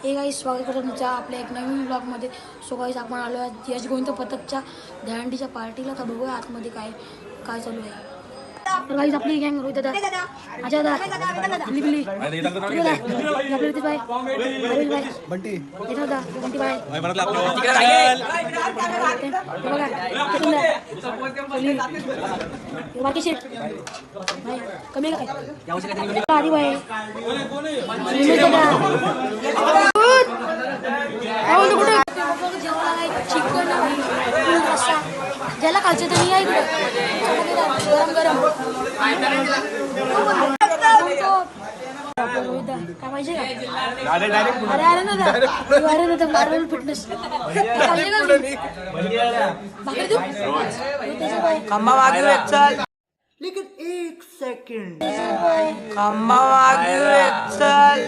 हे काही स्वागत करतो तुमच्या आपल्या एक नवीन ब्लॉगमध्ये. सो गाईस आपण आलो आहे यश गोविंद पथकच्या दहंडीच्या पार्टीला. तर बघूया आतमध्ये काय काय चालू आहे. तर गाईस आपली गँग रोहित दादा, अजय दादा, बिल्ली बिल्ली, आपले रितेश भाई, हरीश भाई, बंटी, येतो दादा, बंटी भाई, बघा बाकी शेट भाई कमी काय आधी भाई चिकन ज्याला खायचं तर नाही आहे गरम गरम काय पाहिजे का? अरे अरे ना मार्बल फिटनेस खंबा मागे चल, लेकिन 1 सेकंड खंबा मागे चल.